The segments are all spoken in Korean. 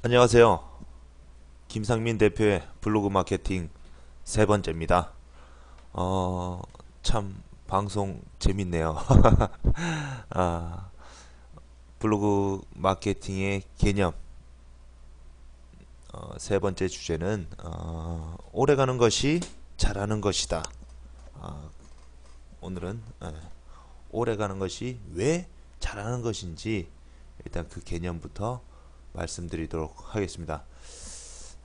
안녕하세요. 김상민 대표의 블로그 마케팅 세 번째입니다. 참 방송 재밌네요. 아, 블로그 마케팅의 개념 세 번째 주제는 오래가는 것이 잘하는 것이다. 아, 오늘은 오래가는 것이 왜 잘하는 것인지 일단 그 개념부터 말씀드리도록 하겠습니다.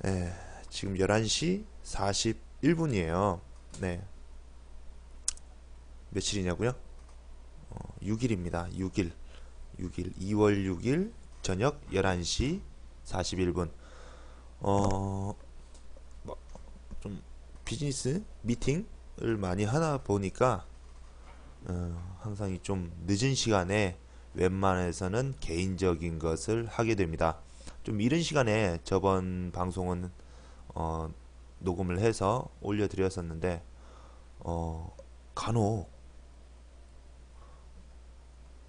네, 지금 11시 41분이에요. 네, 며칠이냐고요? 6일입니다. 6일. 6일. 2월 6일 저녁 11시 41분. 어, 좀 비즈니스 미팅을 많이 하다 보니까 항상 좀 늦은 시간에 웬만해서는 개인적인 것을 하게 됩니다. 좀 이른 시간에 저번 방송은 어, 녹음을 해서 올려드렸었는데 간혹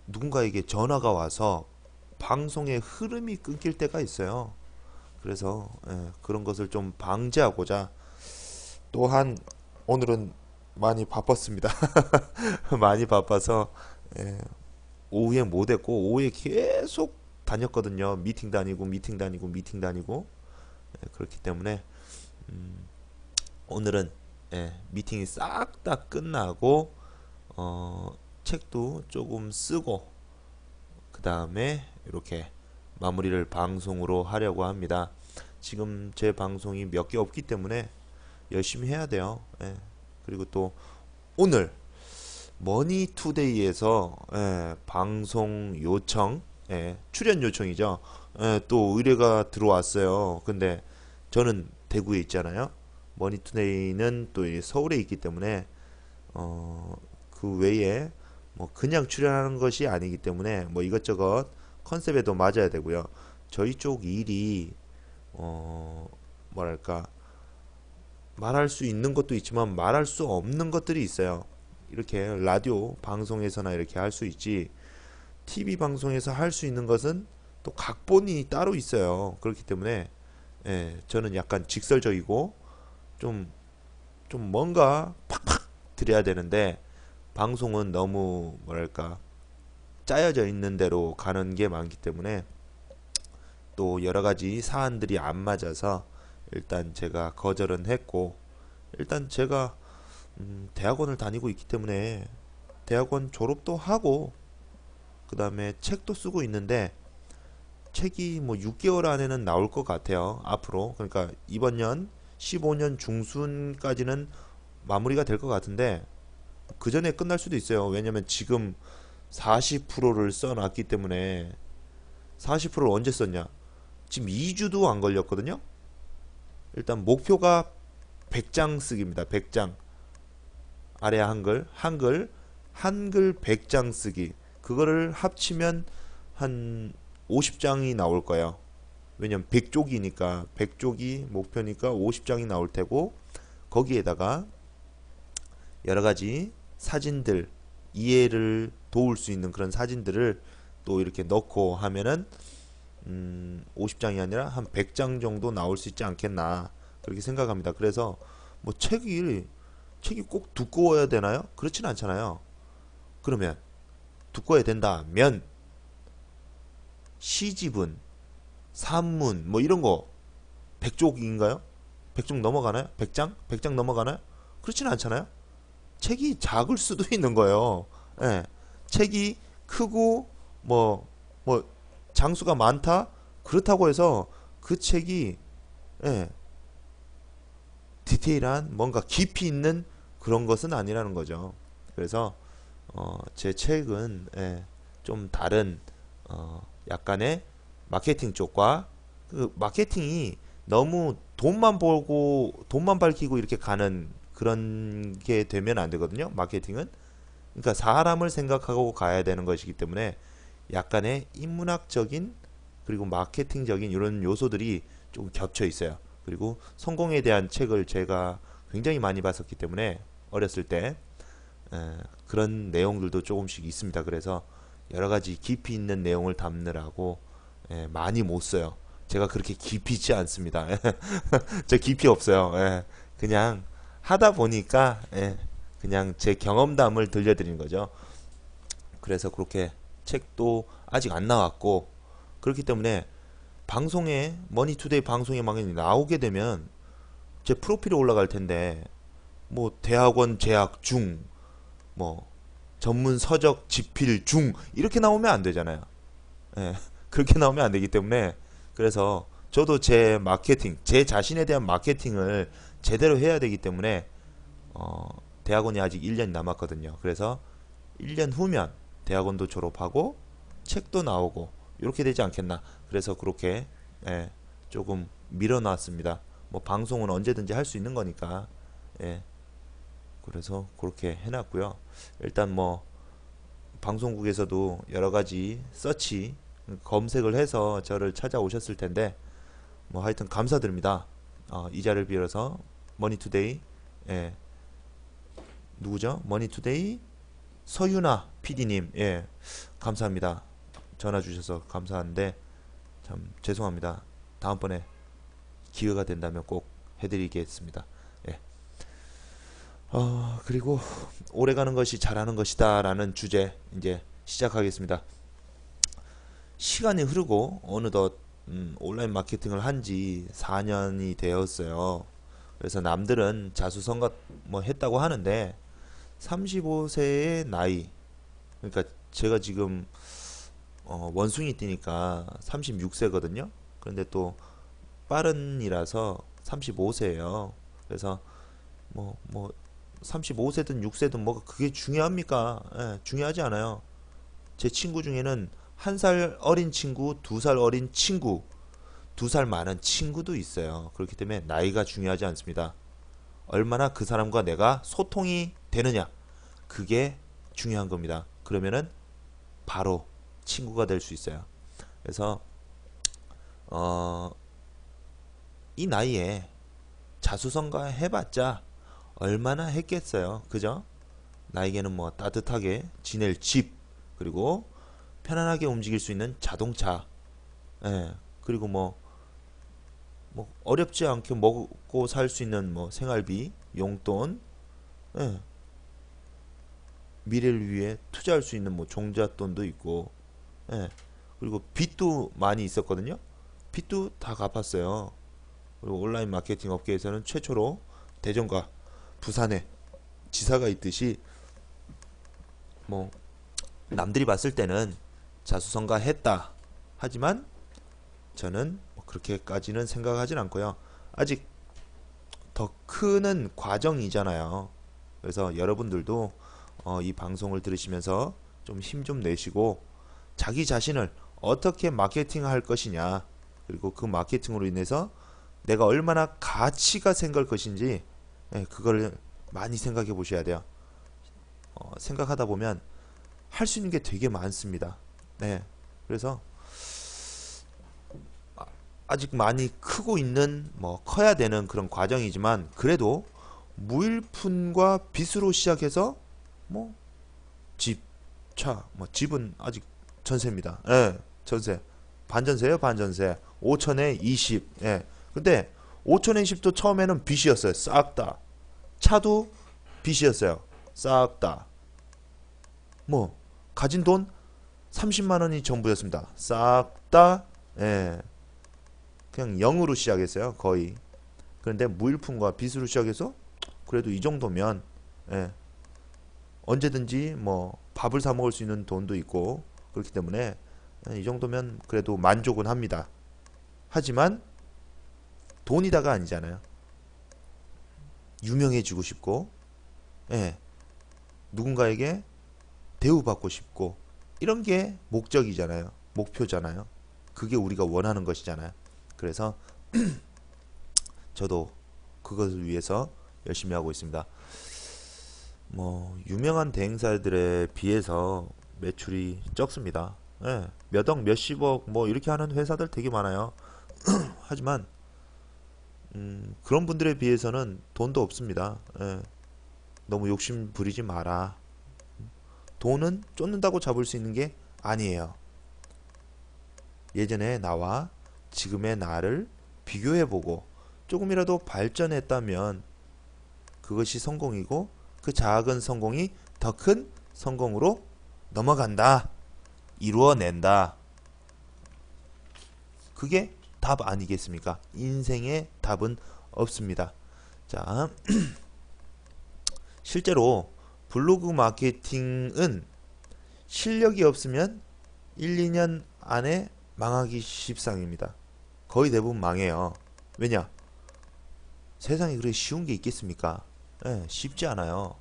누군가에게 전화가 와서 방송의 흐름이 끊길 때가 있어요. 그래서 그런 것을 좀 방지하고자 또한 오늘은 많이 바빴습니다. 많이 바빠서 예, 오후에 못했고 오후에 계속 다녔거든요. 미팅 다니고 미팅 다니고 미팅 다니고 그렇기 때문에 오늘은 미팅이 싹 다 끝나고 책도 조금 쓰고 그 다음에 이렇게 마무리를 방송으로 하려고 합니다. 지금 제 방송이 몇 개 없기 때문에 열심히 해야 돼요. 그리고 또 오늘 머니투데이에서 방송 요청, 출연 요청이죠. 또 의뢰가 들어왔어요. 근데 저는 대구에 있잖아요. 머니투데이는 또 서울에 있기 때문에 그 외에 뭐 그냥 출연하는 것이 아니기 때문에 뭐 이것저것 컨셉에도 맞아야 되고요. 저희 쪽 일이 뭐랄까 말할 수 있는 것도 있지만 말할 수 없는 것들이 있어요. 이렇게 라디오 방송에서나 이렇게 할 수 있지 TV 방송에서 할 수 있는 것은 또 각본이 따로 있어요. 그렇기 때문에 저는 약간 직설적이고 좀, 좀 뭔가 팍팍 드려야 되는데 방송은 너무 뭐랄까 짜여져 있는 대로 가는 게 많기 때문에 또 여러 가지 사안들이 안 맞아서 일단 제가 거절은 했고 일단 제가 대학원을 다니고 있기 때문에 대학원 졸업도 하고 그 다음에 책도 쓰고 있는데 책이 뭐 6개월 안에는 나올 것 같아요. 앞으로 그러니까 이번 년 15년 중순까지는 마무리가 될 것 같은데 그 전에 끝날 수도 있어요. 왜냐면 지금 40%를 써놨기 때문에 40%를 언제 썼냐? 지금 2주도 안 걸렸거든요. 일단 목표가 100장 쓰기입니다. 100장. 아래 한글 100장 쓰기. 그거를 합치면 한 50장이 나올 거예요. 왜냐면 100쪽이니까 100쪽이 목표니까 50장이 나올 테고 거기에다가 여러 가지 사진들 이해를 도울 수 있는 그런 사진들을 또 이렇게 넣고 하면은 50장이 아니라 한 100장 정도 나올 수 있지 않겠나 그렇게 생각합니다. 그래서 뭐 책이 꼭 두꺼워야 되나요? 그렇진 않잖아요. 그러면 두꺼워야 된다면 시집은 산문 뭐 이런 거 100쪽인가요? 100쪽 넘어가나요? 100장? 100장 넘어가나요? 그렇진 않잖아요. 책이 작을 수도 있는 거예요. 예. 책이 크고 뭐 장수가 많다 그렇다고 해서 그 책이 예, 디테일한 뭔가 깊이 있는 그런 것은 아니라는 거죠. 그래서 제 책은 좀 다른 약간의 마케팅 쪽과 그 마케팅이 너무 돈만 벌고 돈만 밝히고 이렇게 가는 그런 게 되면 안 되거든요. 마케팅은 그러니까 사람을 생각하고 가야 되는 것이기 때문에 약간의 인문학적인 그리고 마케팅적인 이런 요소들이 좀 겹쳐 있어요. 그리고 성공에 대한 책을 제가 굉장히 많이 봤었기 때문에 어렸을 때 그런 내용들도 조금씩 있습니다. 그래서 여러 가지 깊이 있는 내용을 담느라고 많이 못 써요. 제가 그렇게 깊이 있지 않습니다. 저 깊이 없어요. 예. 그냥 하다 보니까 그냥 제 경험담을 들려드리는 거죠. 그래서 그렇게 책도 아직 안 나왔고 그렇기 때문에 방송에 머니투데이 방송에 막 나오게 되면 제 프로필이 올라갈 텐데 뭐 대학원 재학 중, 뭐 전문 서적 집필 중 이렇게 나오면 안 되잖아요. 예, 그렇게 나오면 안 되기 때문에 그래서 저도 제 마케팅, 제 자신에 대한 마케팅을 제대로 해야 되기 때문에 대학원이 아직 1년이 남았거든요. 그래서 1년 후면 대학원도 졸업하고 책도 나오고 이렇게 되지 않겠나. 그래서 그렇게 조금 밀어놨습니다. 뭐 방송은 언제든지 할 수 있는 거니까. 예, 그래서 그렇게 해놨고요. 일단 뭐 방송국에서도 여러 가지 서치 검색을 해서 저를 찾아오셨을 텐데 뭐 하여튼 감사드립니다. 이 자리를 빌어서 머니투데이 누구죠? 머니투데이 서유나 PD님 감사합니다. 전화 주셔서 감사한데 참 죄송합니다. 다음번에 기회가 된다면 꼭 해드리겠습니다. 예. 그리고 오래가는 것이 잘하는 것이다 라는 주제 이제 시작하겠습니다. 시간이 흐르고 어느덧 온라인 마케팅을 한 지 4년이 되었어요. 그래서 남들은 자수성가 뭐 했다고 하는데 35세의 나이, 그러니까 제가 지금 원숭이 뛰니까 36세거든요. 그런데 또 빠른이라서 35세예요. 그래서 뭐 35세든 6세든 뭐가 그게 중요합니까? 중요하지 않아요. 제 친구 중에는 1살 어린 친구, 2살 어린 친구, 2살 많은 친구도 있어요. 그렇기 때문에 나이가 중요하지 않습니다. 얼마나 그 사람과 내가 소통이 되느냐, 그게 중요한 겁니다. 그러면은 바로 친구가 될 수 있어요. 그래서 이 나이에 자수성가 해봤자 얼마나 했겠어요. 그죠? 나에게는 뭐 따뜻하게 지낼 집, 그리고 편안하게 움직일 수 있는 자동차, 그리고 뭐 어렵지 않게 먹고 살 수 있는 뭐 생활비, 용돈, 미래를 위해 투자할 수 있는 뭐 종잣돈도 있고, 그리고 빚도 많이 있었거든요. 빚도 다 갚았어요. 그리고 온라인 마케팅 업계에서는 최초로 대전과 부산에 지사가 있듯이 뭐 남들이 봤을 때는 자수성가 했다 하지만 저는 뭐 그렇게까지는 생각하진 않고요. 아직 더 크는 과정이잖아요. 그래서 여러분들도 이 방송을 들으시면서 좀 힘 좀 내시고 자기 자신을 어떻게 마케팅할 것이냐, 그리고 그 마케팅으로 인해서 내가 얼마나 가치가 생길 것인지 그걸 많이 생각해 보셔야 돼요. 생각하다 보면 할 수 있는 게 되게 많습니다. 그래서 아직 많이 크고 있는, 뭐 커야 되는 그런 과정이지만 그래도 무일푼과 빚으로 시작해서 뭐 집, 차, 뭐 집은 아직 전세입니다. 전세. 반전세예요, 반전세. 5천에 20. 근데 5천에 20도 처음에는 빚이었어요. 싹 다. 차도 빚이었어요. 싹 다. 뭐 가진 돈 30만 원이 전부였습니다. 싹 다. 그냥 0으로 시작했어요. 거의. 그런데 무일푼과 빚으로 시작해서 그래도 이 정도면 언제든지 뭐 밥을 사 먹을 수 있는 돈도 있고 그렇기 때문에 이 정도면 그래도 만족은 합니다. 하지만 돈이다가 아니잖아요. 유명해지고 싶고, 누군가에게 대우받고 싶고, 이런 게 목적이잖아요. 목표잖아요. 그게 우리가 원하는 것이잖아요. 그래서 저도 그것을 위해서 열심히 하고 있습니다. 뭐 유명한 대행사들에 비해서 매출이 적습니다. 몇억 몇십억 뭐 이렇게 하는 회사들 되게 많아요. 하지만 그런 분들에 비해서는 돈도 없습니다. 너무 욕심 부리지 마라. 돈은 쫓는다고 잡을 수 있는 게 아니에요. 예전에 나와 지금의 나를 비교해보고 조금이라도 발전했다면 그것이 성공이고 그 작은 성공이 더 큰 성공으로 넘어간다. 이루어낸다. 그게 답 아니겠습니까? 인생의 답은 없습니다. 자, 실제로 블로그 마케팅은 실력이 없으면 1, 2년 안에 망하기 십상입니다. 거의 대부분 망해요. 왜냐? 세상에 그렇게 쉬운 게 있겠습니까? 네, 쉽지 않아요.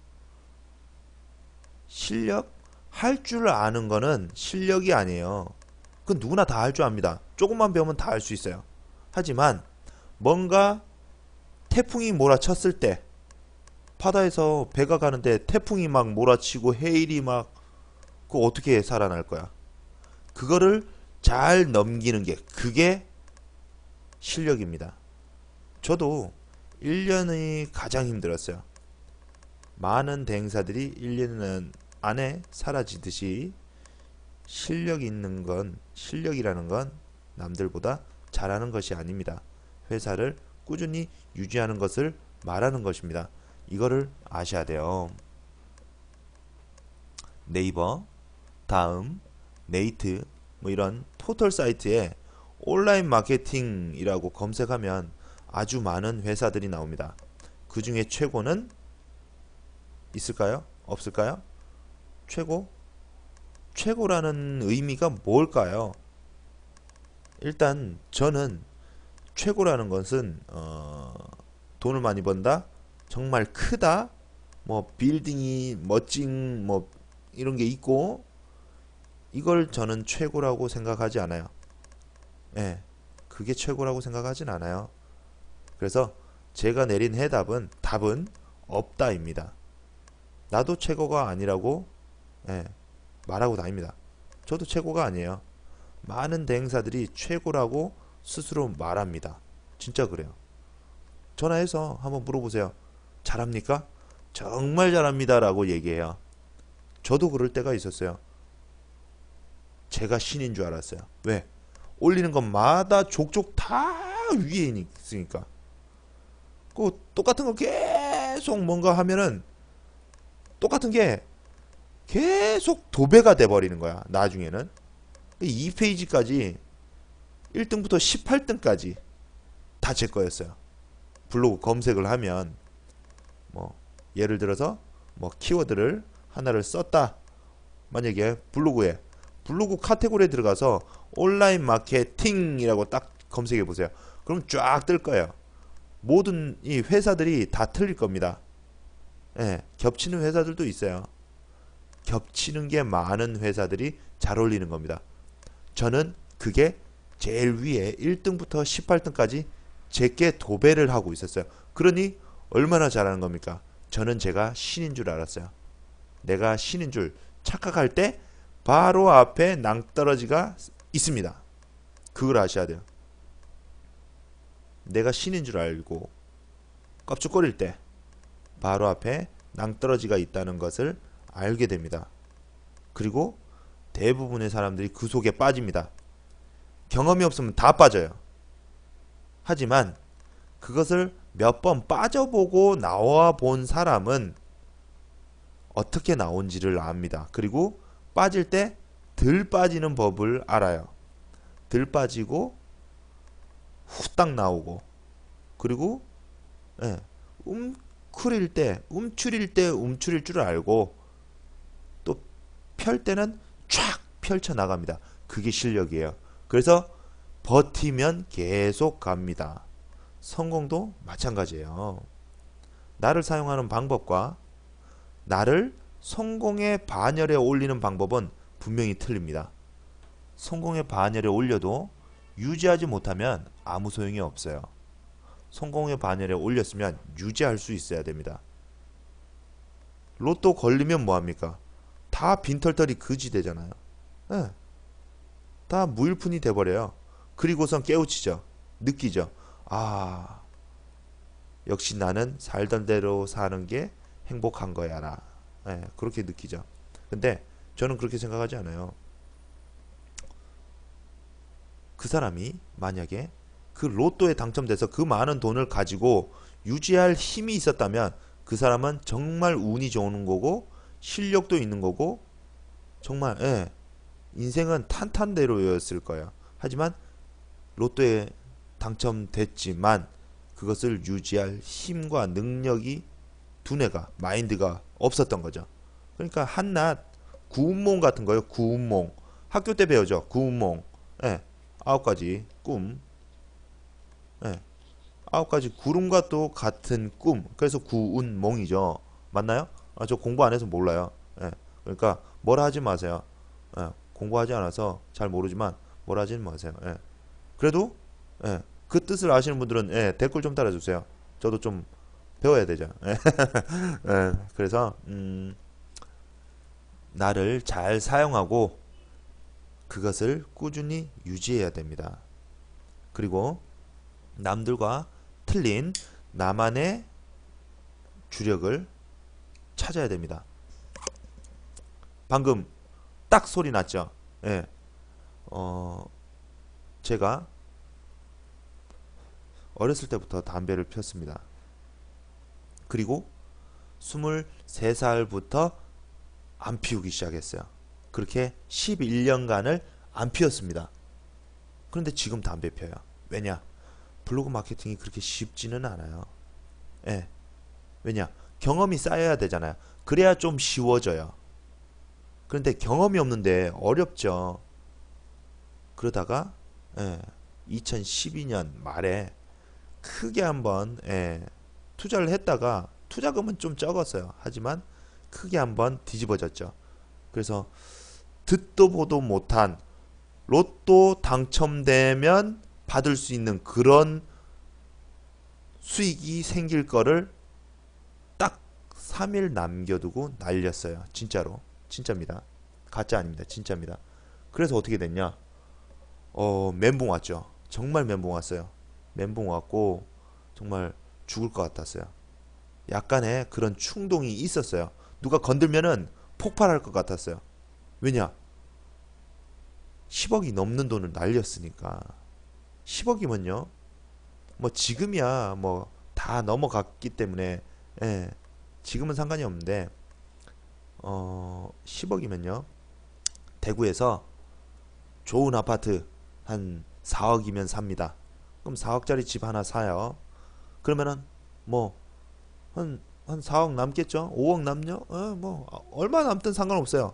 실력? 할 줄 아는 거는 실력이 아니에요. 그건 누구나 다 할 줄 압니다. 조금만 배우면 다 할 수 있어요. 하지만 뭔가 태풍이 몰아쳤을 때 바다에서 배가 가는데 태풍이 막 몰아치고 해일이 막 그거 어떻게 살아날 거야? 그거를 잘 넘기는 게 그게 실력입니다. 저도 1년이 가장 힘들었어요. 많은 대행사들이 1년 안에 사라지듯이 실력이라는 건 남들보다 잘하는 것이 아닙니다. 회사를 꾸준히 유지하는 것을 말하는 것입니다. 이거를 아셔야 돼요. 네이버, 다음, 네이트 뭐 이런 포털 사이트에 온라인 마케팅이라고 검색하면 아주 많은 회사들이 나옵니다. 그 중에 최고는 있을까요? 없을까요? 최고라는 의미가 뭘까요? 일단 저는 최고라는 것은 돈을 많이 번다, 정말 크다, 뭐 빌딩이 멋진 뭐 이런 게 있고 이걸 저는 최고라고 생각하지 않아요. 예, 그게 최고라고 생각하진 않아요. 그래서 제가 내린 답은 없다입니다. 나도 최고가 아니라고 예, 말하고 다닙니다. 저도 최고가 아니에요. 많은 대행사들이 최고라고 스스로 말합니다. 진짜 그래요. 전화해서 한번 물어보세요. 잘합니까? 정말 잘합니다 라고 얘기해요. 저도 그럴 때가 있었어요. 제가 신인 줄 알았어요. 왜? 올리는 것마다 족족 다 위에 있으니까. 그 똑같은 거 계속 뭔가 하면은 똑같은 게 계속 도배가 돼버리는 거야. 나중에는 2페이지까지 1등부터 18등까지 다 제 거였어요. 블로그 검색을 하면 뭐 예를 들어서 뭐 키워드를 하나를 썼다. 만약에 블로그 카테고리에 들어가서 온라인 마케팅이라고 딱 검색해 보세요. 그럼 쫙 뜰 거예요. 모든 이 회사들이 다 틀릴 겁니다. 예, 겹치는 회사들도 있어요. 겹치는 게 많은 회사들이 잘 어울리는 겁니다. 저는 그게 제일 위에 1등부터 18등까지 제게 도배를 하고 있었어요. 그러니 얼마나 잘하는 겁니까? 저는 제가 신인 줄 알았어요. 내가 신인 줄 착각할 때 바로 앞에 낭떠러지가 있습니다. 그걸 아셔야 돼요. 내가 신인 줄 알고 껍죽거릴 때 바로 앞에 낭떠러지가 있다는 것을 알게 됩니다. 그리고 대부분의 사람들이 그 속에 빠집니다. 경험이 없으면 다 빠져요. 하지만 그것을 몇 번 빠져보고 나와 본 사람은 어떻게 나온지를 압니다. 그리고 빠질 때 덜 빠지는 법을 알아요. 덜 빠지고 후딱 나오고 그리고 예, 움츠릴 때 움츠릴 줄 알고 또 펼 때는 쫙 펼쳐 나갑니다. 그게 실력이에요. 그래서 버티면 계속 갑니다. 성공도 마찬가지예요. 나를 사용하는 방법과 나를 성공의 반열에 올리는 방법은 분명히 틀립니다. 성공의 반열에 올려도 유지하지 못하면 아무 소용이 없어요. 성공의 반열에 올렸으면 유지할 수 있어야 됩니다. 로또 걸리면 뭐합니까? 다 빈털털이 그지 되잖아요. 네. 다 무일푼이 돼버려요. 그리고선 깨우치죠. 느끼죠. 아, 역시 나는 살던 대로 사는 게 행복한 거야라. 네, 그렇게 느끼죠. 근데 저는 그렇게 생각하지 않아요. 그 사람이 만약에 그 로또에 당첨돼서 그 많은 돈을 가지고 유지할 힘이 있었다면 그 사람은 정말 운이 좋은 거고 실력도 있는 거고 정말 예, 인생은 탄탄대로였을 거예요. 하지만 로또에 당첨됐지만 그것을 유지할 힘과 능력이 두뇌가 마인드가 없었던 거죠. 그러니까 한낱 구운몽 같은 거예요. 구운몽. 학교 때 배우죠. 구운몽. 예. 9가지 꿈. 예. 9가지 구름과 또 같은 꿈. 그래서 구운몽이죠. 맞나요? 아, 저 공부 안 해서 몰라요. 예. 그러니까 뭐라 하지 마세요. 예. 공부하지 않아서 잘 모르지만 뭐라 하지 마세요. 예. 그래도 예. 그 뜻을 아시는 분들은 예. 댓글 좀 달아주세요. 저도 좀 배워야 되죠. 예. 예. 그래서 나를 잘 사용하고 그것을 꾸준히 유지해야 됩니다. 그리고 남들과 틀린 나만의 주력을 찾아야 됩니다. 방금 딱 소리 났죠? 예. 제가 어렸을 때부터 담배를 폈습니다. 그리고 23살부터 안 피우기 시작했어요. 그렇게 11년간을 안 피웠습니다. 그런데 지금 담배 펴요. 왜냐? 블로그 마케팅이 그렇게 쉽지는 않아요. 예. 왜냐? 경험이 쌓여야 되잖아요. 그래야 좀 쉬워져요. 그런데 경험이 없는데 어렵죠. 그러다가 2012년 말에 크게 한번 투자를 했다가 투자금은 좀 적었어요. 하지만 크게 한번 뒤집어졌죠. 그래서 듣도 보도 못한 로또 당첨되면 받을 수 있는 그런 수익이 생길 거를 딱 3일 남겨두고 날렸어요. 진짜로. 진짜입니다. 가짜 아닙니다. 진짜입니다. 그래서 어떻게 됐냐? 멘붕 왔죠. 정말 멘붕 왔어요. 멘붕 왔고 정말 죽을 것 같았어요. 약간의 그런 충동이 있었어요. 누가 건들면은 폭발할 것 같았어요. 왜냐? 10억이 넘는 돈을 날렸으니까. 10억이면요. 뭐 지금이야 뭐 다 넘어갔기 때문에 지금은 상관이 없는데 10억이면요. 대구에서 좋은 아파트 한 4억이면 삽니다. 그럼 4억짜리 집 하나 사요. 그러면은 뭐 한 4억 남겠죠? 5억 남냐? 뭐 얼마 남든 상관없어요.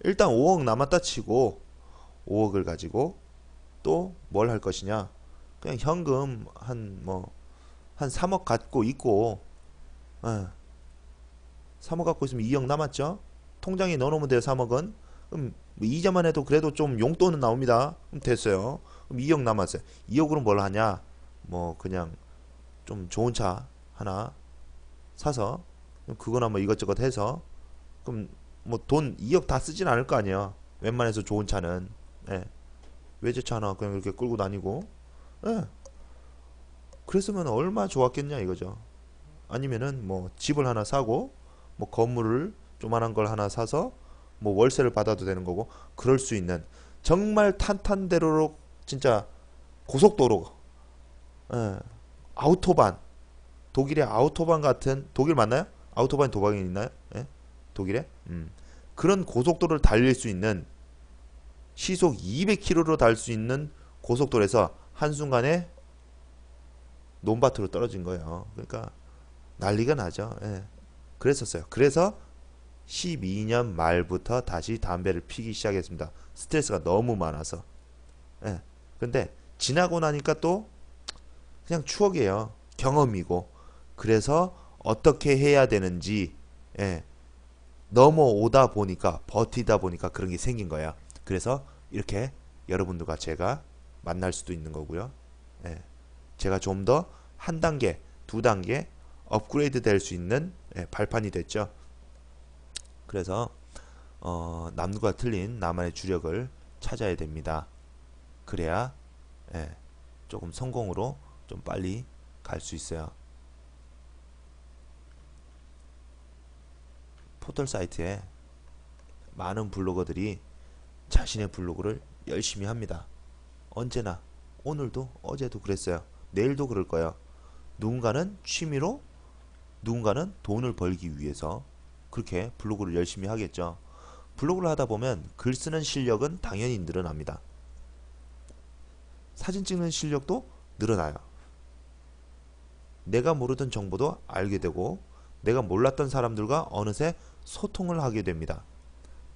일단 5억 남았다 치고 5억을 가지고 또 뭘 할 것이냐? 그냥 현금 한 3억 갖고 있고 3억 갖고 있으면 2억 남았죠? 통장에 넣어놓으면 돼요. 3억은. 그럼 뭐 이자만 해도 그래도 좀 용돈은 나옵니다. 그럼 됐어요. 그럼 2억 남았어요. 2억으로 뭘 하냐? 뭐 그냥 좀 좋은 차 하나 사서 그거나 뭐 이것저것 해서 그럼 뭐 돈 2억 다 쓰진 않을 거 아니에요. 웬만해서 좋은 차는 외제차 하나 그냥 이렇게 끌고 다니고 그랬으면 얼마 좋았겠냐 이거죠. 아니면은 뭐 집을 하나 사고 뭐 건물을 조만한 걸 하나 사서 뭐 월세를 받아도 되는 거고 그럴 수 있는 정말 탄탄대로로 진짜 고속도로 아우토반 독일의 아우토반 같은 독일 맞나요? 아우토반 도박이 있나요? 독일에? 그런 고속도로를 달릴 수 있는 시속 200km로 달 수 있는 고속도로에서 한순간에 논밭으로 떨어진 거예요. 그러니까 난리가 나죠. 그랬었어요. 그래서 12년 말부터 다시 담배를 피기 시작했습니다. 스트레스가 너무 많아서. 근데 지나고 나니까 또 그냥 추억이에요. 경험이고. 그래서 어떻게 해야 되는지 넘어오다 보니까 버티다 보니까 그런 게 생긴 거예요. 그래서 이렇게 여러분들과 제가 만날 수도 있는 거고요. 제가 좀 더 한 단계, 두 단계 업그레이드 될 수 있는 발판이 됐죠. 그래서 남과 틀린 나만의 주력을 찾아야 됩니다. 그래야 조금 성공으로 좀 빨리 갈 수 있어요. 포털 사이트에 많은 블로거들이 자신의 블로그를 열심히 합니다. 언제나 오늘도 어제도 그랬어요. 내일도 그럴 거예요. 누군가는 취미로, 누군가는 돈을 벌기 위해서 그렇게 블로그를 열심히 하겠죠. 블로그를 하다 보면 글 쓰는 실력은 당연히 늘어납니다. 사진 찍는 실력도 늘어나요. 내가 모르던 정보도 알게 되고 내가 몰랐던 사람들과 어느새 소통을 하게 됩니다.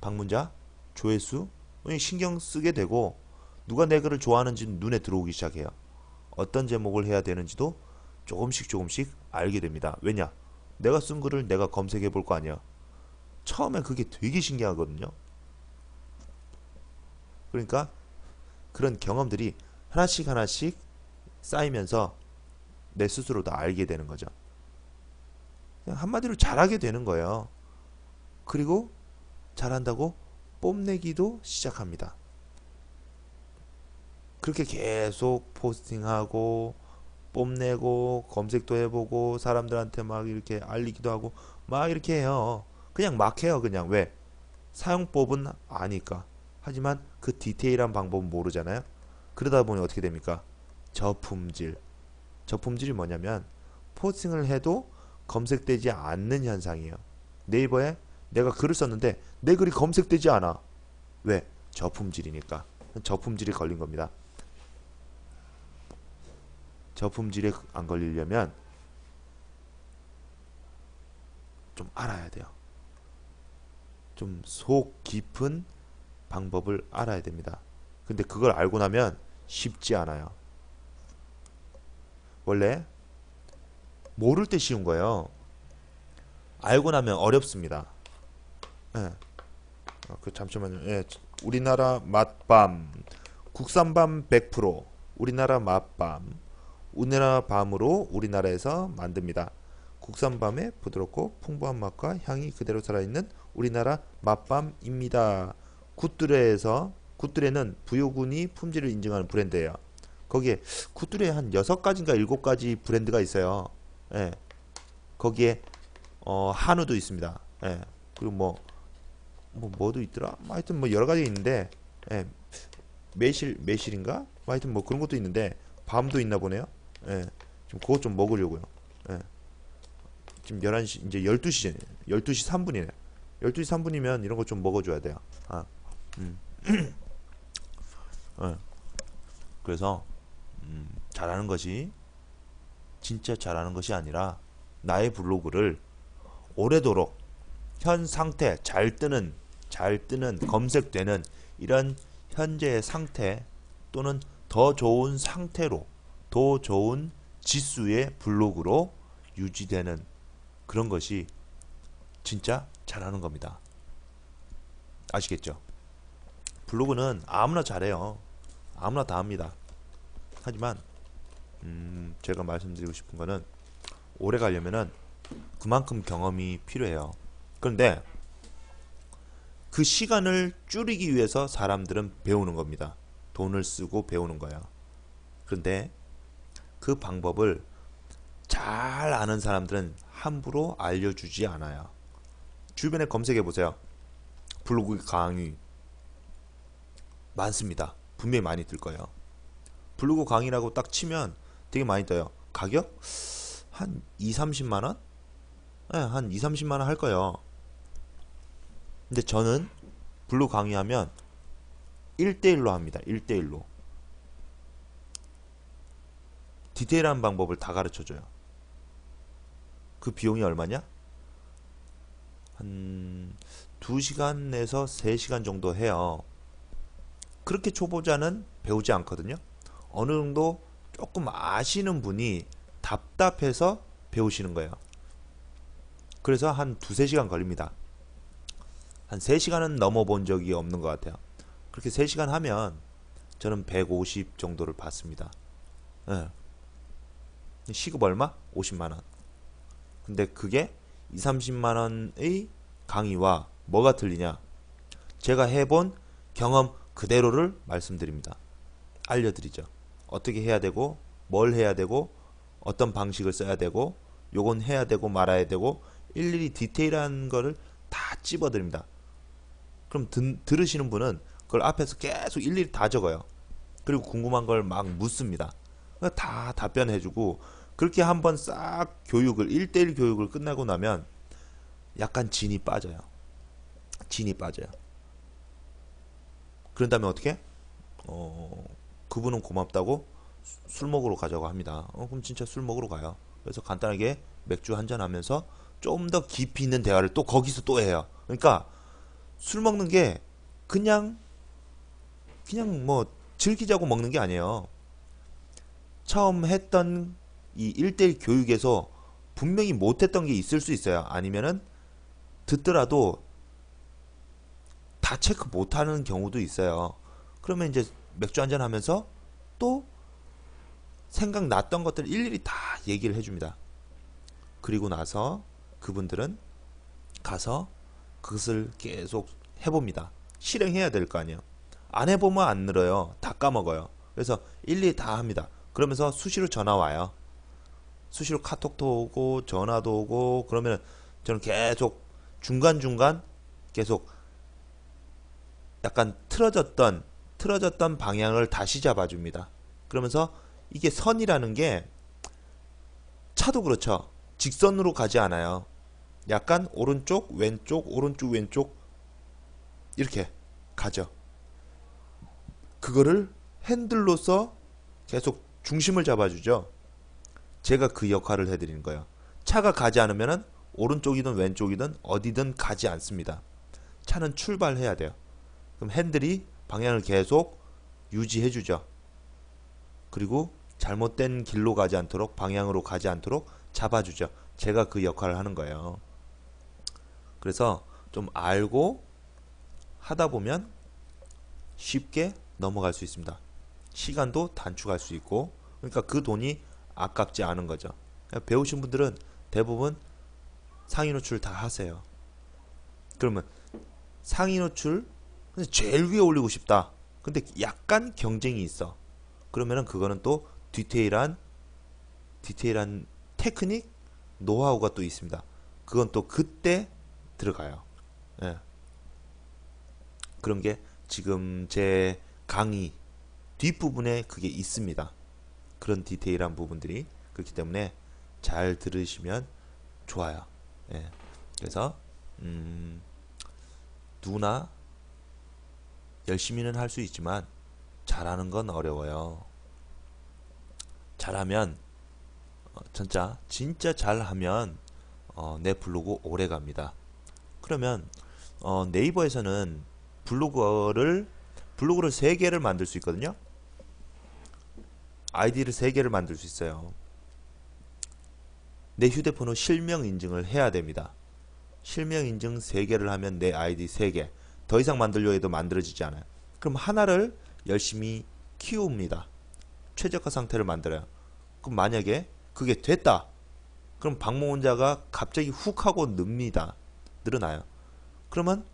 방문자, 조회수 신경 쓰게 되고 누가 내 글을 좋아하는지 눈에 들어오기 시작해요. 어떤 제목을 해야 되는지도 조금씩 알게 됩니다. 왜냐? 내가 쓴 글을 내가 검색해 볼 거 아니야. 처음에 그게 되게 신기하거든요. 그러니까 그런 경험들이 하나씩 쌓이면서 내 스스로도 알게 되는 거죠. 그냥 한마디로 잘하게 되는 거예요. 그리고 잘한다고 뽐내기도 시작합니다. 그렇게 계속 포스팅하고 뽐내고 검색도 해보고 사람들한테 막 이렇게 알리기도 하고 막 이렇게 해요. 그냥 막 해요. 그냥 왜? 사용법은 아니까. 하지만 그 디테일한 방법은 모르잖아요. 그러다 보니 어떻게 됩니까? 저품질. 저품질이 뭐냐면 포스팅을 해도 검색되지 않는 현상이에요. 네이버에 내가 글을 썼는데 내 글이 검색되지 않아. 왜? 저품질이니까. 저품질이 걸린 겁니다. 저품질에 안 걸리려면 좀 알아야 돼요. 좀 속 깊은 방법을 알아야 됩니다. 근데 그걸 알고 나면 쉽지 않아요. 원래 모를 때 쉬운 거예요. 알고 나면 어렵습니다. 예. 잠시만요. 예. 우리나라 맛밤 국산밤 100% 우리나라 맛밤 우리나라 밤으로 우리나라에서 만듭니다. 국산밤의 부드럽고 풍부한 맛과 향이 그대로 살아있는 우리나라 맛밤입니다. 굿드레는 부요군이 품질을 인증하는 브랜드예요. 거기에 굿드레에 한 6가지인가 7가지 브랜드가 있어요. 예. 거기에 한우도 있습니다. 예. 그리고 뭐도 있더라. 하여튼 뭐 여러 가지 있는데 예. 매실인가? 하여튼 뭐 그런 것도 있는데 밤도 있나 보네요. 예. 지금 그것 좀 먹으려고요. 예. 지금 11시 이제 12시 12시 3분이네. 12시 3분이면 이런 거 좀 먹어줘야 돼요. 예. 그래서 잘하는 것이 진짜 잘하는 것이 아니라 나의 블로그를 오래도록 현 상태 잘 뜨는 검색되는 이런 현재의 상태 또는 더 좋은 상태로 더 좋은 지수의 블로그로 유지되는 그런 것이 진짜 잘하는 겁니다. 아시겠죠? 블로그는 아무나 잘해요. 아무나 다 합니다. 하지만 제가 말씀드리고 싶은 거는 오래 가려면은 그만큼 경험이 필요해요. 그런데 그 시간을 줄이기 위해서 사람들은 배우는 겁니다. 돈을 쓰고 배우는 거예요. 그런데 그 방법을 잘 아는 사람들은 함부로 알려주지 않아요. 주변에 검색해 보세요. 블로그 강의 많습니다. 분명히 많이 뜰 거예요. 블로그 강의라고 딱 치면 되게 많이 떠요. 가격? 한 2, 30만원? 네, 한 2, 30만원 할 거예요. 근데 저는 블로그 강의하면 1대1로 합니다. 1대1로. 디테일한 방법을 다 가르쳐줘요. 그 비용이 얼마냐? 한 2시간에서 3시간 정도 해요. 그렇게 초보자는 배우지 않거든요. 어느 정도 조금 아시는 분이 답답해서 배우시는 거예요. 그래서 한 2-3시간 걸립니다. 한 3시간은 넘어본 적이 없는 것 같아요. 그렇게 3시간 하면 저는 150 정도를 받습니다. 네. 시급 얼마? 50만원. 근데 그게 2-30만원의 강의와 뭐가 틀리냐? 제가 해본 경험 그대로를 말씀드립니다. 알려드리죠. 어떻게 해야 되고 뭘 해야 되고 어떤 방식을 써야 되고 요건 해야 되고 말아야 되고 일일이 디테일한 거를 다 찝어드립니다. 그럼 들으시는 분은 그걸 앞에서 계속 일일이 다 적어요. 그리고 궁금한 걸 막 묻습니다. 다 답변해주고 그렇게 한번 싹 교육을 1대1 교육을 끝나고 나면 약간 진이 빠져요. 진이 빠져요. 그런 다음에 어떻게? 그분은 고맙다고 술 먹으러 가자고 합니다. 그럼 진짜 술 먹으러 가요. 그래서 간단하게 맥주 한잔 하면서 좀 더 깊이 있는 대화를 또 거기서 또 해요. 그러니까 술 먹는 게 그냥 뭐 즐기자고 먹는 게 아니에요. 처음 했던 이 1대1 교육에서 분명히 못했던 게 있을 수 있어요. 아니면은 듣더라도 다 체크 못하는 경우도 있어요. 그러면 이제 맥주 한잔 하면서 또 생각났던 것들 일일이 다 얘기를 해줍니다. 그리고 나서 그분들은 가서 그것을 계속 해봅니다. 실행해야 될 거 아니에요. 안 해보면 안 늘어요. 다 까먹어요. 그래서 일일이 다 합니다. 그러면서 수시로 전화 와요. 수시로 카톡도 오고 전화도 오고 그러면 저는 계속 중간중간 계속 약간 틀어졌던 방향을 다시 잡아줍니다. 그러면서 이게 선이라는 게 차도 그렇죠. 직선으로 가지 않아요. 약간 오른쪽 왼쪽 오른쪽 왼쪽 이렇게 가죠. 그거를 핸들로서 계속 중심을 잡아주죠. 제가 그 역할을 해드리는 거예요. 차가 가지 않으면 오른쪽이든 왼쪽이든 어디든 가지 않습니다. 차는 출발해야 돼요. 그럼 핸들이 방향을 계속 유지해주죠. 그리고 잘못된 길로 가지 않도록 방향으로 가지 않도록 잡아주죠. 제가 그 역할을 하는 거예요. 그래서 좀 알고 하다 보면 쉽게 넘어갈 수 있습니다. 시간도 단축할 수 있고 그러니까 그 돈이 아깝지 않은 거죠. 배우신 분들은 대부분 상위 노출 다 하세요. 그러면 상위 노출 제일 위에 올리고 싶다. 근데 약간 경쟁이 있어. 그러면은 그거는 또 디테일한 테크닉, 노하우가 또 있습니다. 그건 또 그때 들어가요. 예. 그런 게 지금 제 강의 뒷부분에 그게 있습니다. 그런 디테일한 부분들이 그렇기 때문에 잘 들으시면 좋아요. 예. 그래서 누구나 열심히는 할 수 있지만 잘하는 건 어려워요. 잘하면 진짜 잘하면 내 블로그 오래 갑니다. 그러면 네이버에서는 블로그를 3개를 만들 수 있거든요. 아이디를 3개를 만들 수 있어요. 내 휴대폰으로 실명 인증을 해야 됩니다. 실명 인증 3개를 하면 내 아이디 3개. 더 이상 만들려 해도 만들어지지 않아요. 그럼 하나를 열심히 키웁니다. 최적화 상태를 만들어요. 그럼 만약에 그게 됐다. 그럼 방문자가 갑자기 훅 하고 늘어나요. 그러면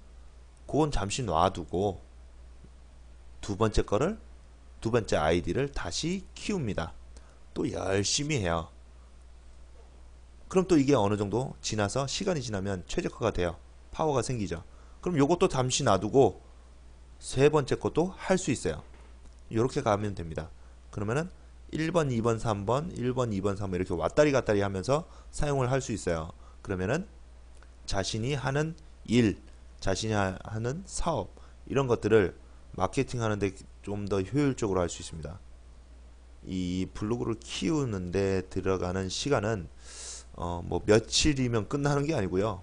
그건 잠시 놔두고 두 번째 아이디를 다시 키웁니다. 또 열심히 해요. 그럼 또 이게 어느 정도 지나서 시간이 지나면 최적화가 돼요. 파워가 생기죠. 그럼 요것도 잠시 놔두고 세 번째 것도 할 수 있어요. 이렇게 가면 됩니다. 그러면은 1번, 2번, 3번, 1번, 2번, 3번 이렇게 왔다리 갔다리 하면서 사용을 할 수 있어요. 그러면은 자신이 하는 일, 자신이 하는 사업 이런 것들을 마케팅 하는데 좀 더 효율적으로 할 수 있습니다. 이 블로그를 키우는데 들어가는 시간은 뭐 며칠이면 끝나는 게 아니고요.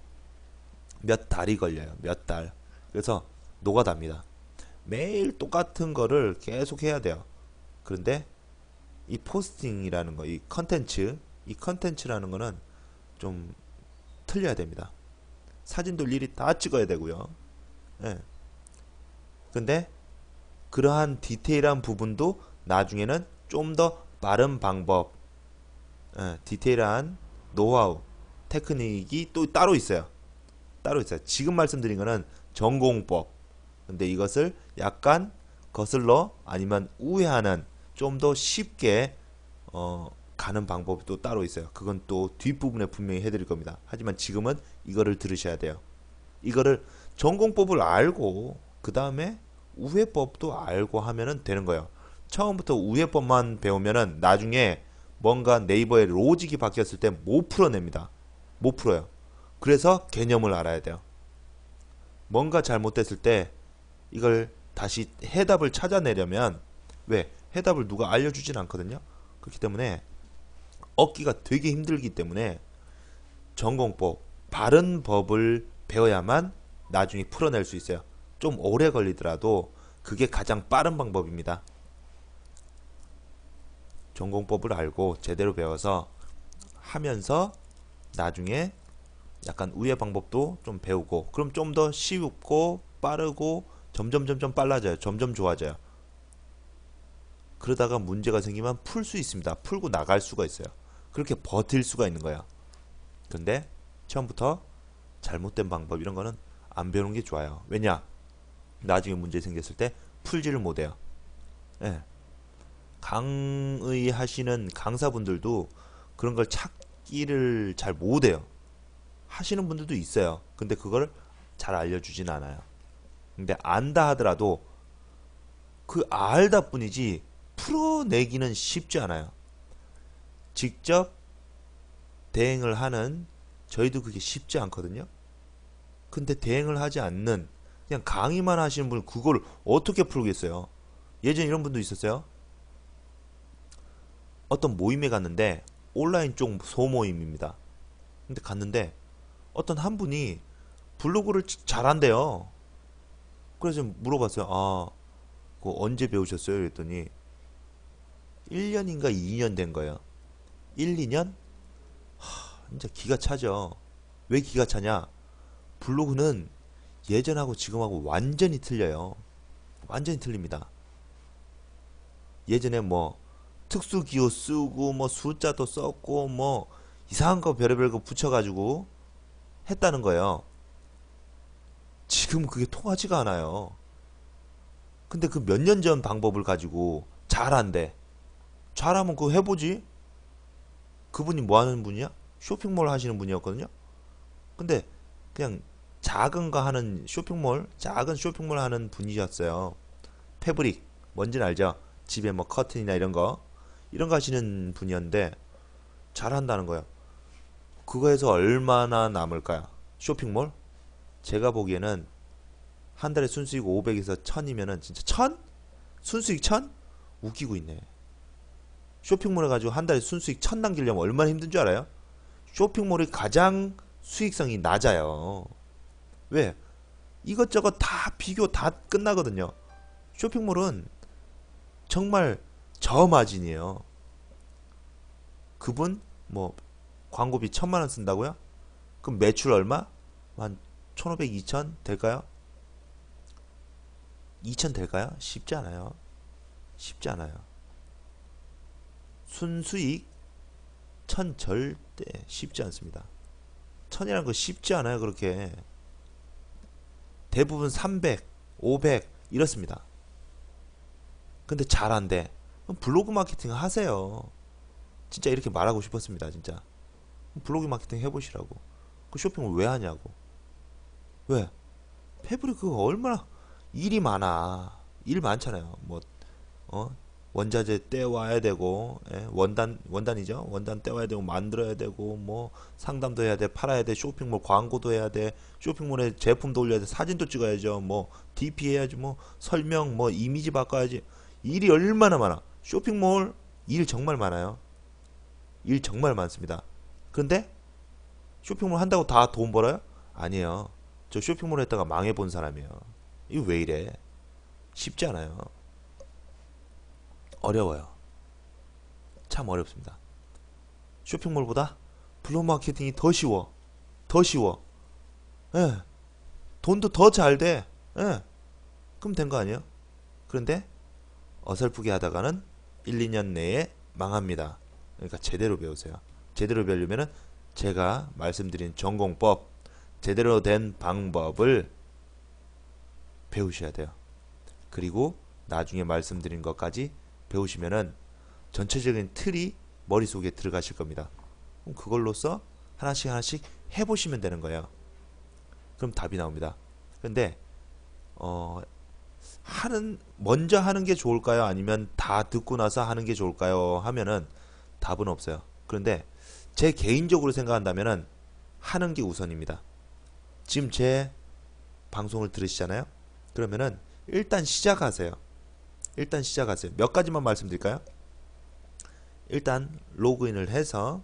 몇 달이 걸려요. 몇 달. 그래서 노가다입니다. 매일 똑같은 거를 계속 해야 돼요. 그런데 이 포스팅이라는 거, 이 컨텐츠라는 거는 좀 틀려야 됩니다. 사진도 일일이 다 찍어야 되고요. 예. 근데 그러한 디테일한 부분도 나중에는 좀 더 빠른 방법, 디테일한 노하우, 테크닉이 또 따로 있어요. 지금 말씀드린 거는 전공법. 근데 이것을 약간 거슬러 아니면 우회하는 좀 더 쉽게 가는 방법이 또 따로 있어요. 그건 또 뒷부분에 분명히 해드릴 겁니다. 하지만 지금은 이거를 들으셔야 돼요. 이거를 전공법을 알고 그 다음에 우회법도 알고 하면은 되는 거예요. 처음부터 우회법만 배우면은 나중에 뭔가 네이버에 로직이 바뀌었을 때 못 풀어냅니다. 못 풀어요. 그래서 개념을 알아야 돼요. 뭔가 잘못됐을 때 이걸 다시 해답을 찾아내려면, 왜? 해답을 누가 알려주진 않거든요. 그렇기 때문에 얻기가 되게 힘들기 때문에 전공법, 바른 법을 배워야만 나중에 풀어낼 수 있어요. 좀 오래 걸리더라도 그게 가장 빠른 방법입니다. 전공법을 알고 제대로 배워서 하면서 나중에 약간 우회 방법도 좀 배우고, 그럼 좀 더 쉽고 빠르고 점점 빨라져요. 점점 좋아져요. 그러다가 문제가 생기면 풀 수 있습니다. 풀고 나갈 수가 있어요. 그렇게 버틸 수가 있는 거야. 근데 처음부터 잘못된 방법 이런 거는 안 배우는 게 좋아요. 왜냐? 나중에 문제 생겼을 때 풀지를 못해요. 예. 강의 하시는 강사분들도 그런 걸 찾기를 잘 못해요. 하시는 분들도 있어요. 근데 그걸 잘 알려주진 않아요. 근데 안다 하더라도 그 알다 뿐이지 풀어내기는 쉽지 않아요. 직접 대행을 하는 저희도 그게 쉽지 않거든요. 근데 대행을 하지 않는 그냥 강의만 하시는 분은 그걸 어떻게 풀겠어요? 예전에 이런 분도 있었어요. 어떤 모임에 갔는데 온라인 쪽 소모임입니다. 근데 갔는데 어떤 한 분이 블로그를 잘한대요. 그래서 물어봤어요. 아, 그거 언제 배우셨어요? 그랬더니 1년인가 2년 된 거예요. 1, 2년? 진짜 기가 차죠. 왜 기가 차냐? 블로그는 예전하고 지금하고 완전히 틀려요. 완전히 틀립니다. 예전에 뭐 특수 기호 쓰고 뭐 숫자도 썼고 뭐 이상한 거 별의별 거 붙여가지고 했다는 거예요. 지금 그게 통하지가 않아요. 근데 그 몇 년 전 방법을 가지고 잘한대. 잘하면 그거 해보지. 그분이 뭐 하는 분이야? 쇼핑몰 하시는 분이었거든요. 근데 그냥 작은 거 하는 쇼핑몰, 작은 쇼핑몰 하는 분이셨어요. 패브릭, 뭔지는 알죠? 집에 뭐 커튼이나 이런 거 하시는 분이었는데 잘한다는 거예요. 그거에서 얼마나 남을까요? 쇼핑몰? 제가 보기에는 한 달에 순수익 500에서 1000이면은 진짜 1000? 순수익 1000? 웃기고 있네. 쇼핑몰 해가지고 한 달에 순수익 1000 남기려면 얼마나 힘든 줄 알아요? 쇼핑몰이 가장 수익성이 낮아요. 왜? 이것저것 다 비교 다 끝나거든요. 쇼핑몰은 정말 저마진이에요. 그분 뭐 광고비 1000만원 쓴다고요? 그럼 매출 얼마? 한 1500, 2000 될까요? 2000 될까요? 쉽지 않아요. 쉽지 않아요. 순수익 1000 절대 쉽지 않습니다. 1000이라는 거 쉽지 않아요. 그렇게 대부분 300, 500 이렇습니다. 근데 잘한대. 그럼 블로그 마케팅 하세요. 진짜 이렇게 말하고 싶었습니다. 진짜 블로그 마케팅 해보시라고. 그 쇼핑을 왜 하냐고. 왜? 패브릭 그거 얼마나 일이 많아. 일 많잖아요. 뭐 원자재 떼와야 되고, 예, 원단이죠. 원단 떼와야 되고 만들어야 되고 뭐 상담도 해야 돼, 팔아야 돼, 쇼핑몰 광고도 해야 돼, 쇼핑몰에 제품도 올려야 돼, 사진도 찍어야죠. 뭐 DP 해야지, 뭐 설명, 뭐 이미지 바꿔야지. 일이 얼마나 많아. 쇼핑몰 일 정말 많아요. 일 정말 많습니다. 그런데 쇼핑몰 한다고 다 돈 벌어요? 아니에요. 저 쇼핑몰 했다가 망해본 사람이에요. 이거 왜 이래? 쉽지 않아요. 어려워요. 참 어렵습니다. 쇼핑몰보다 블로그 마케팅이 더 쉬워. 더 쉬워. 예. 돈도 더 잘 돼. 예. 그럼 된 거 아니에요? 그런데 어설프게 하다가는 1, 2년 내에 망합니다. 그러니까 제대로 배우세요. 제대로 배우려면은 제가 말씀드린 전공법, 제대로 된 방법을 배우셔야 돼요. 그리고 나중에 말씀드린 것까지 배우시면은 전체적인 틀이 머릿속에 들어가실 겁니다. 그럼 그걸로써 하나씩 하나씩 해보시면 되는 거예요. 그럼 답이 나옵니다. 근데 먼저 하는 게 좋을까요? 아니면 다 듣고 나서 하는 게 좋을까요? 하면은 답은 없어요. 그런데 제 개인적으로 생각한다면은 하는 게 우선입니다. 지금 제 방송을 들으시잖아요? 그러면은 일단 시작하세요. 일단 시작하세요. 몇 가지만 말씀드릴까요? 일단 로그인을 해서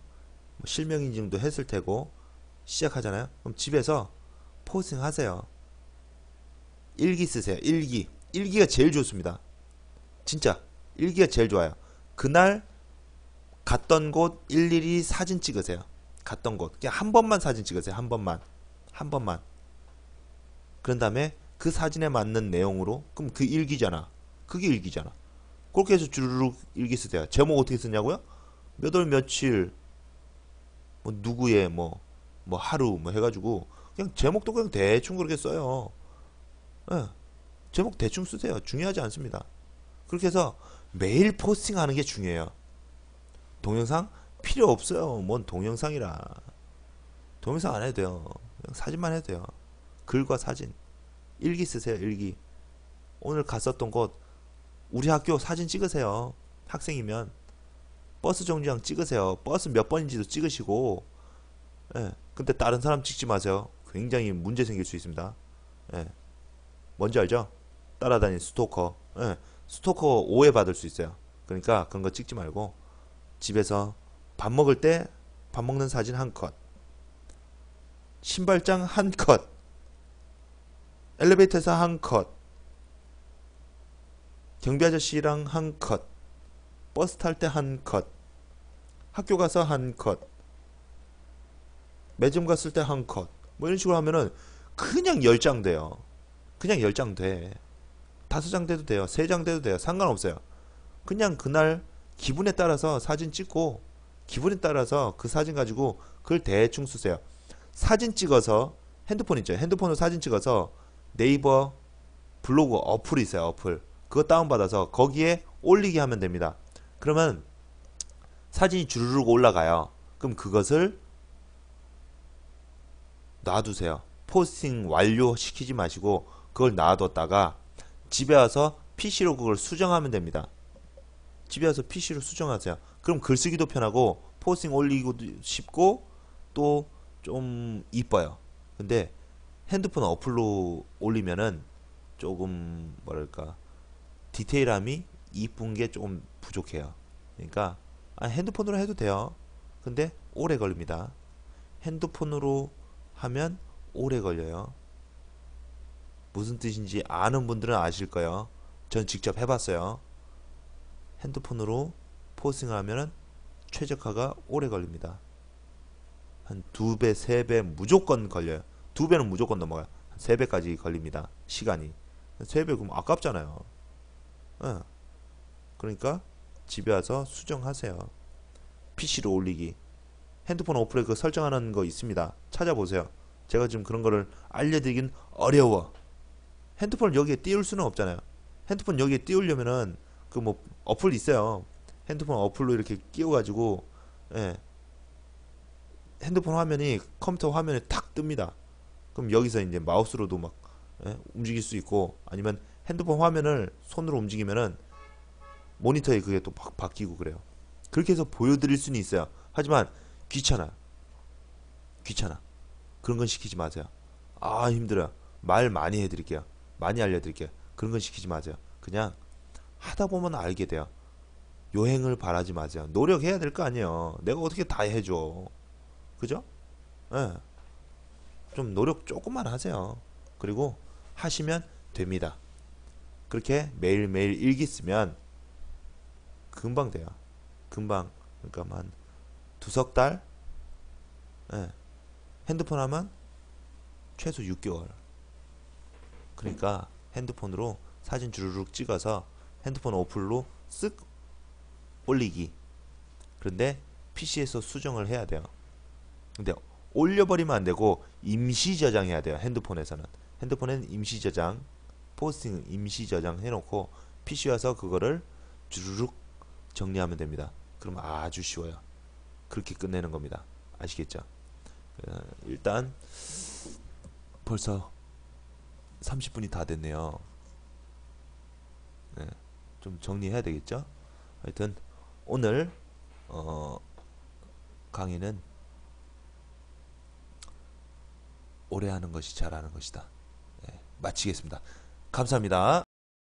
실명 인증도 했을 테고 시작하잖아요. 그럼 집에서 포스팅 하세요. 일기 쓰세요. 일기. 일기가 제일 좋습니다. 진짜 일기가 제일 좋아요. 그날 갔던 곳 일일이 사진 찍으세요. 갔던 곳 그냥 한 번만 사진 찍으세요. 한 번만. 한 번만. 그런 다음에 그 사진에 맞는 내용으로, 그럼 그 일기잖아. 그게 일기잖아. 그렇게 해서 주르륵 일기 쓰세요. 제목 어떻게 쓰냐고요? 몇 월 며칠 뭐 누구의 뭐 하루 뭐 해가지고 그냥 제목도 그냥 대충 그렇게 써요. 예, 제목 대충 쓰세요. 중요하지 않습니다. 그렇게 해서 매일 포스팅하는 게 중요해요. 동영상 필요 없어요. 뭔 동영상이라. 동영상 안 해도 돼요. 그냥 사진만 해도 돼요. 글과 사진. 일기 쓰세요. 일기. 오늘 갔었던 곳 우리 학교 사진 찍으세요. 학생이면 버스 정류장 찍으세요. 버스 몇 번인지도 찍으시고. 예. 근데 다른 사람 찍지 마세요. 굉장히 문제 생길 수 있습니다. 예. 뭔지 알죠? 따라다니는 스토커. 예. 스토커 오해받을 수 있어요. 그러니까 그런 거 찍지 말고 집에서 밥 먹을 때 밥 먹는 사진 한 컷, 신발장 한 컷, 엘리베이터에서 한 컷, 경비 아저씨랑 한 컷, 버스 탈 때 한 컷, 학교 가서 한 컷, 매점 갔을 때 한 컷. 뭐 이런 식으로 하면은 그냥 10장 돼요. 그냥 10장 돼. 5장 돼도 돼요. 3장 돼도 돼요. 상관없어요. 그냥 그날 기분에 따라서 사진 찍고 기분에 따라서 그 사진 가지고 그걸 대충 쓰세요. 사진 찍어서 핸드폰 있죠. 핸드폰으로 사진 찍어서 네이버 블로그 어플이 있어요. 어플. 그거 다운받아서 거기에 올리기 하면 됩니다. 그러면 사진이 주르륵 올라가요. 그럼 그것을 놔두세요. 포스팅 완료시키지 마시고 그걸 놔뒀다가 집에 와서 PC로 그걸 수정하면 됩니다. 집에 와서 PC로 수정하세요. 그럼 글쓰기도 편하고 포스팅 올리기도 쉽고 또 좀 이뻐요. 근데 핸드폰 어플로 올리면은 조금 뭐랄까 디테일함이 이쁜 게 조금 부족해요. 그러니까 핸드폰으로 해도 돼요. 근데 오래 걸립니다. 핸드폰으로 하면 오래 걸려요. 무슨 뜻인지 아는 분들은 아실 거예요. 전 직접 해봤어요. 핸드폰으로 포스팅을 하면 최적화가 오래 걸립니다. 한 2배, 3배 무조건 걸려요. 2배는 무조건 넘어가요. 3배까지 걸립니다. 시간이. 3배 그럼 아깝잖아요. 예. 그러니까 집에 와서 수정하세요. PC로 올리기. 핸드폰 어플에 그 설정하는 거 있습니다. 찾아보세요. 제가 지금 그런 거를 알려드리긴 어려워. 핸드폰을 여기에 띄울 수는 없잖아요. 핸드폰 여기에 띄우려면은 그 뭐 어플 있어요. 핸드폰 어플로 이렇게 끼워가지고 예. 핸드폰 화면이 컴퓨터 화면에 탁 뜹니다. 그럼 여기서 이제 마우스로도 막 예? 움직일 수 있고 아니면 핸드폰 화면을 손으로 움직이면은 모니터에 그게 또 바뀌고 그래요. 그렇게 해서 보여드릴 수는 있어요. 하지만 귀찮아. 귀찮아. 그런 건 시키지 마세요. 아 힘들어요. 말 많이 해드릴게요. 많이 알려드릴게요. 그런 건 시키지 마세요. 그냥 하다 보면 알게 돼요. 요행을 바라지 마세요. 노력해야 될 거 아니에요. 내가 어떻게 다 해줘. 그죠? 예. 좀 노력 조금만 하세요. 그리고 하시면 됩니다. 그렇게 매일매일 일기 쓰면 금방 돼요. 금방. 그러니까 한 두석 달? 예. 핸드폰 하면 최소 6개월. 그러니까 핸드폰으로 사진 주르륵 찍어서 핸드폰 어플로 쓱 올리기. 그런데 PC에서 수정을 해야 돼요. 근데 올려버리면 안 되고 임시 저장해야 돼요. 핸드폰에서는. 핸드폰에는 임시 저장, 포스팅 임시 저장 해놓고 PC 와서 그거를 주르륵 정리하면 됩니다. 그럼 아주 쉬워요. 그렇게 끝내는 겁니다. 아시겠죠? 일단 벌써 30분이 다 됐네요. 네, 좀 정리해야 되겠죠. 하여튼 오늘 강의는 오래 하는 것이 잘하는 것이다. 네, 마치겠습니다. 감사합니다.